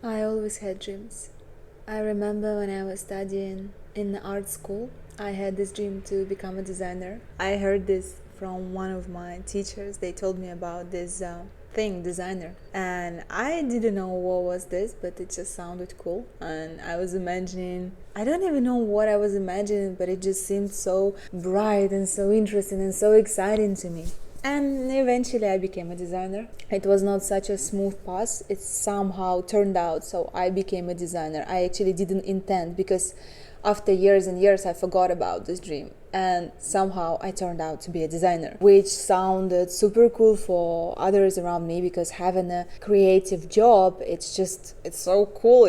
I always had dreams. I remember when I was studying in art school, I had this dream to become a designer. I heard this from one of my teachers. They told me about this thing, designer. And I didn't know what was this, but it just sounded cool. And I was imagining, I don't even know what I was imagining, but it just seemed so bright and so interesting and so exciting to me. And eventually I became a designer. It was not such a smooth path. It somehow turned out so I became a designer. I actually didn't intend, because after years and years I forgot about this dream, and somehow I turned out to be a designer, which sounded super cool for others around me, because having a creative job, it's so cool,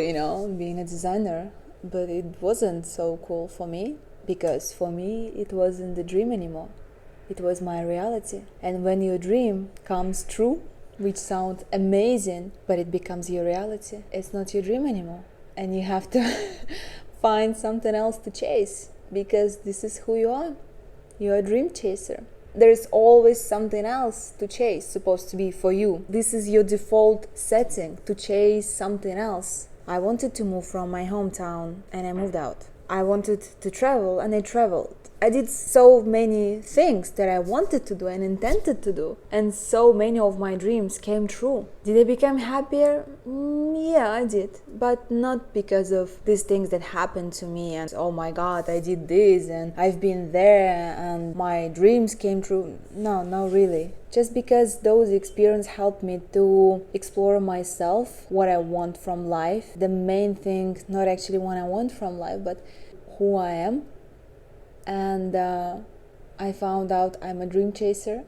being a designer. But it wasn't so cool for me, because for me it wasn't the dream anymore. It was my reality. And when your dream comes true, which sounds amazing, but it becomes your reality, it's not your dream anymore. And you have to find something else to chase, because this is who you are. You're a dream chaser. There's always something else to chase, supposed to be for you. This is your default setting, to chase something else. I wanted to move from my hometown, and I moved out. I wanted to travel, and I traveled. I did so many things that I wanted to do and intended to do, and so many of my dreams came true. Did I become happier? Yeah, I did, but not because of these things that happened to me and oh my god, I did this and I've been there and my dreams came true. No, not really. Just because those experiences helped me to explore myself, what I want from life. The main thing, not actually what I want from life, but who I am. And I found out I'm a dream chaser.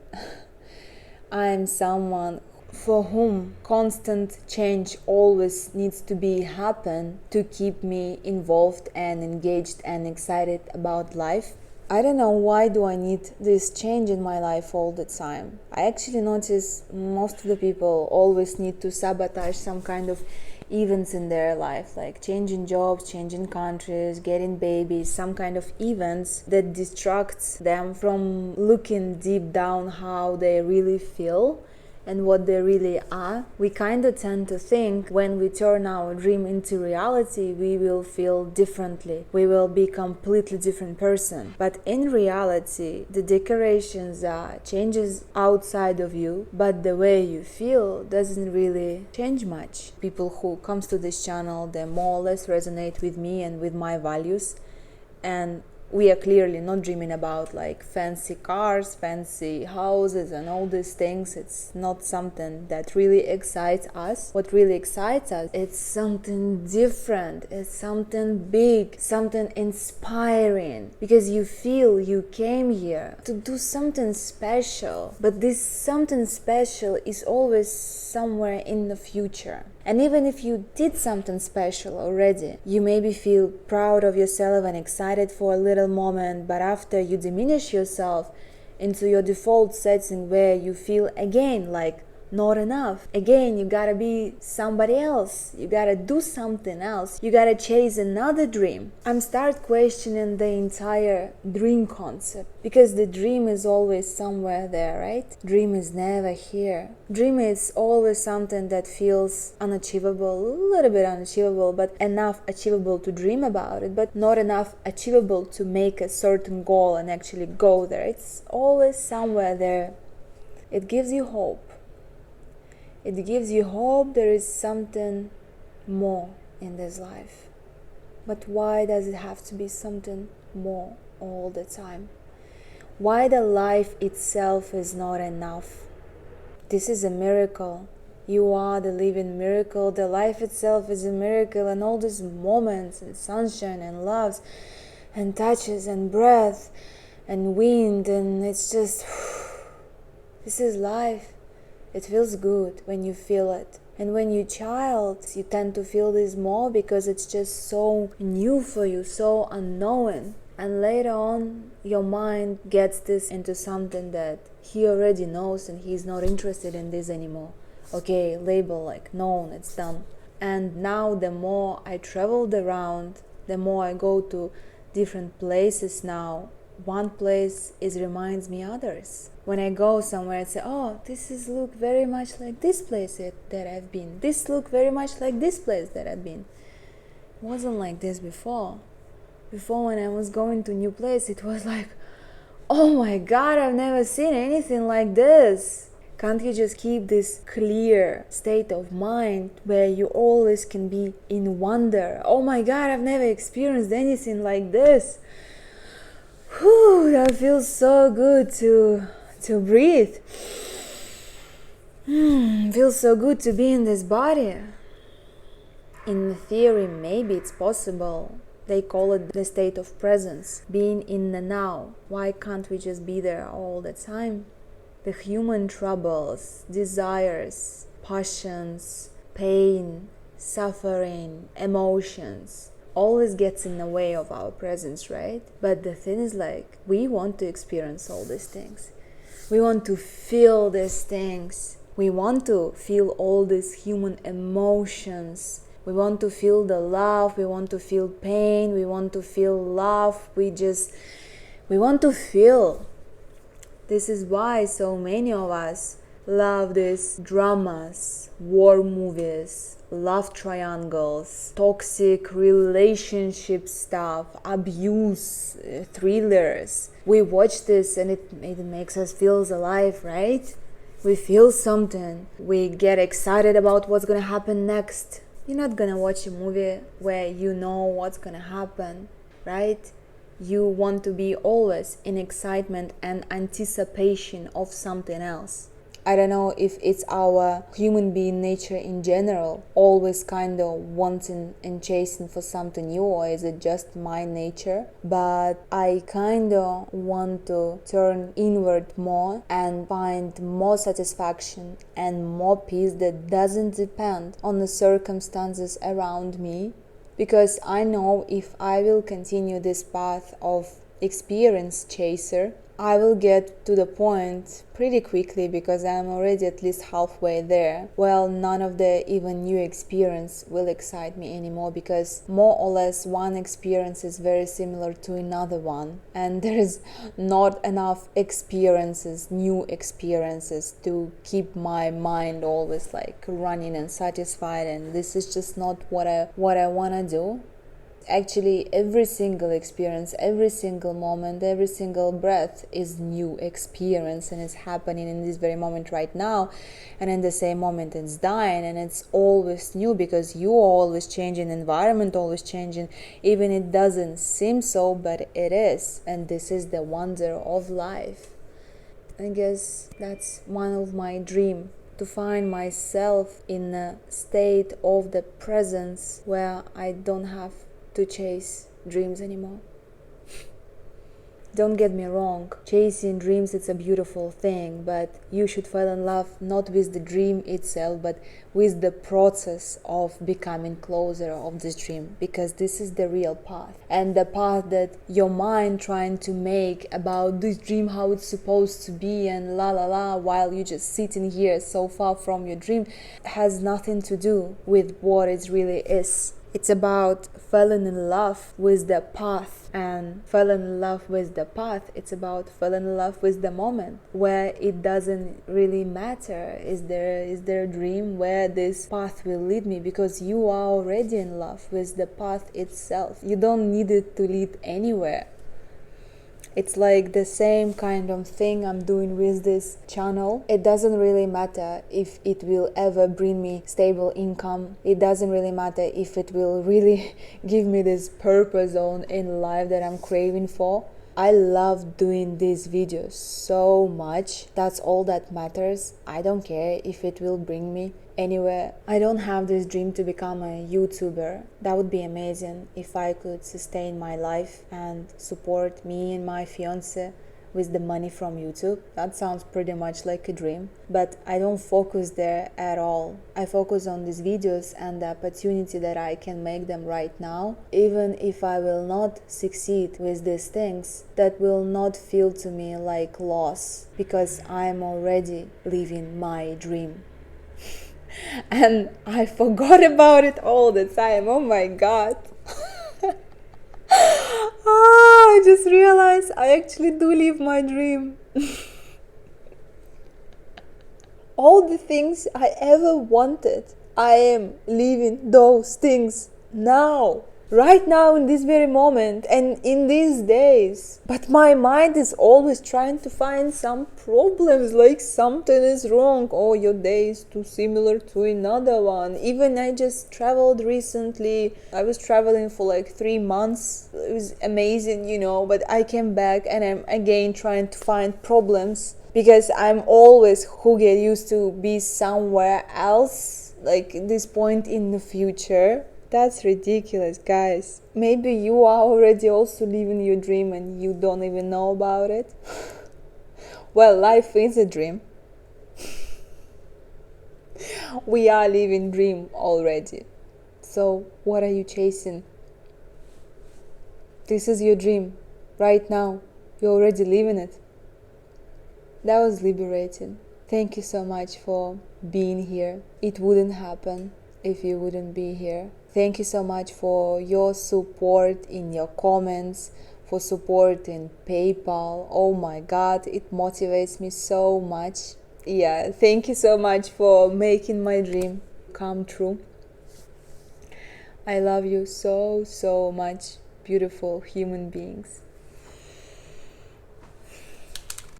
I'm someone for whom constant change always needs to be happen to keep me involved and engaged and excited about life. I don't know, why do I need this change in my life all the time? I actually notice most of the people always need to sabotage some kind of events in their life, like changing jobs, changing countries, getting babies, some kind of events that distracts them from looking deep down how they really feel and what they really are. We kind of tend to think when we turn our dream into reality, we will feel differently. We will be a completely different person. But in reality, the decorations are changes outside of you, but the way you feel doesn't really change much. People who comes to this channel, they more or less resonate with me and with my values. And we are clearly not dreaming about like fancy cars, fancy houses and all these things. It's not something that really excites us. What really excites us, it's something different, it's something big, something inspiring, because you feel you came here to do something special, but this something special is always somewhere in the future. And even if you did something special already, you maybe feel proud of yourself and excited for a little moment, but after you diminish yourself into your default setting where you feel again like not enough. Again, you gotta be somebody else. You gotta do something else. You gotta chase another dream. I'm start questioning the entire dream concept, because the dream is always somewhere there, right? Dream is never here. Dream is always something that feels unachievable, a little bit unachievable, but enough achievable to dream about it, but not enough achievable to make a certain goal and actually go there. It's always somewhere there. It gives you hope. It gives you hope there is something more in this life. But why does it have to be something more all the time? Why the life itself is not enough? This is a miracle. You are the living miracle. The life itself is a miracle, and all these moments and sunshine and loves and touches and breath and wind, and it's just, this is life. It feels good when you feel it. And when you're a child, you tend to feel this more because it's just so new for you, so unknown. And later on, your mind gets this into something that he already knows and he's not interested in this anymore. Okay, label like known, it's done. And now the more I traveled around, the more I go to different places now, one place reminds me others. When I go somewhere, I say, oh, this is look very much like this place that I've been. This look very much like this place that I've been. It wasn't like this before. Before, when I was going to new place, it was like, oh my God, I've never seen anything like this. Can't you just keep this clear state of mind where you always can be in wonder? Oh my God, I've never experienced anything like this. Whew, that feels so good to breathe. Feels so good to be in this body. In theory, maybe it's possible. They call it the state of presence, being in the now. Why can't we just be there all the time? The human troubles, desires, passions, pain, suffering, emotions always gets in the way of our presence, right? But the thing is, like, we want to experience all these things. We want to feel these things. We want to feel all these human emotions. We want to feel the love, we want to feel pain, we want to feel love, we want to feel. This is why so many of us love these dramas, war movies, love triangles, toxic relationship stuff, abuse, thrillers. We watch this and it makes us feel alive, right? We feel something. We get excited about what's gonna happen next. You're not gonna watch a movie where you know what's gonna happen, right? You want to be always in excitement and anticipation of something else. I don't know if it's our human being nature in general, always kind of wanting and chasing for something new, or is it just my nature? But I kind of want to turn inward more and find more satisfaction and more peace that doesn't depend on the circumstances around me. Because I know if I will continue this path of experience chaser, I will get to the point pretty quickly, because I'm already at least halfway there. Well, none of the even new experience will excite me anymore, because more or less one experience is very similar to another one, and there is not enough experiences, new experiences, to keep my mind always like running and satisfied, and this is just not what I want to do. Actually, every single experience, every single moment, every single breath is new experience, and it's happening in this very moment right now, and in the same moment it's dying, and it's always new, because you are always changing, environment always changing, even it doesn't seem so, but it is. And this is the wonder of life. I guess that's one of my dreams, to find myself in a state of the presence where I don't have to chase dreams anymore. Don't get me wrong, chasing dreams, it's a beautiful thing, but you should fall in love not with the dream itself, but with the process of becoming closer of this dream, because this is the real path. And the path that your mind trying to make about this dream, how it's supposed to be, and la la la, while you just sitting here so far from your dream, has nothing to do with what it really is. It's about falling in love with the path, and falling in love with the path, it's about falling in love with the moment, where it doesn't really matter is there a dream where this path will lead me, because you are already in love with the path itself. You don't need it to lead anywhere. It's like the same kind of thing I'm doing with this channel. It doesn't really matter if it will ever bring me stable income. It doesn't really matter if it will really give me this purpose in life that I'm craving for. I love doing these videos so much. That's all that matters. I don't care if it will bring me anywhere. I don't have this dream to become a YouTuber. That would be amazing if I could sustain my life and support me and my fiance with the money from YouTube. That sounds pretty much like a dream, but I don't focus there at all. I focus on these videos and the opportunity that I can make them right now. Even if I will not succeed with these things, that will not feel to me like loss, because I am already living my dream. And I forgot about it all the time. Oh my God. I just realized I actually do live my dream. All the things I ever wanted, I am living those things now. Right now, in this very moment, and in these days. But my mind is always trying to find some problems, like something is wrong. Oh, your day is too similar to another one. Even I just traveled recently. I was traveling for like 3 months. It was amazing, but I came back and I'm again trying to find problems because I'm always who get used to be somewhere else, like this point in the future. That's ridiculous, guys. Maybe you are already also living your dream and you don't even know about it. Well, life is a dream. We are living dream already. So, what are you chasing? This is your dream right now. You're already living it. That was liberating. Thank you so much for being here. It wouldn't happen if you wouldn't be here. Thank you so much for your support in your comments, for support in PayPal. Oh my God, it motivates me so much. Yeah, thank you so much for making my dream come true. I love you so, so much, beautiful human beings.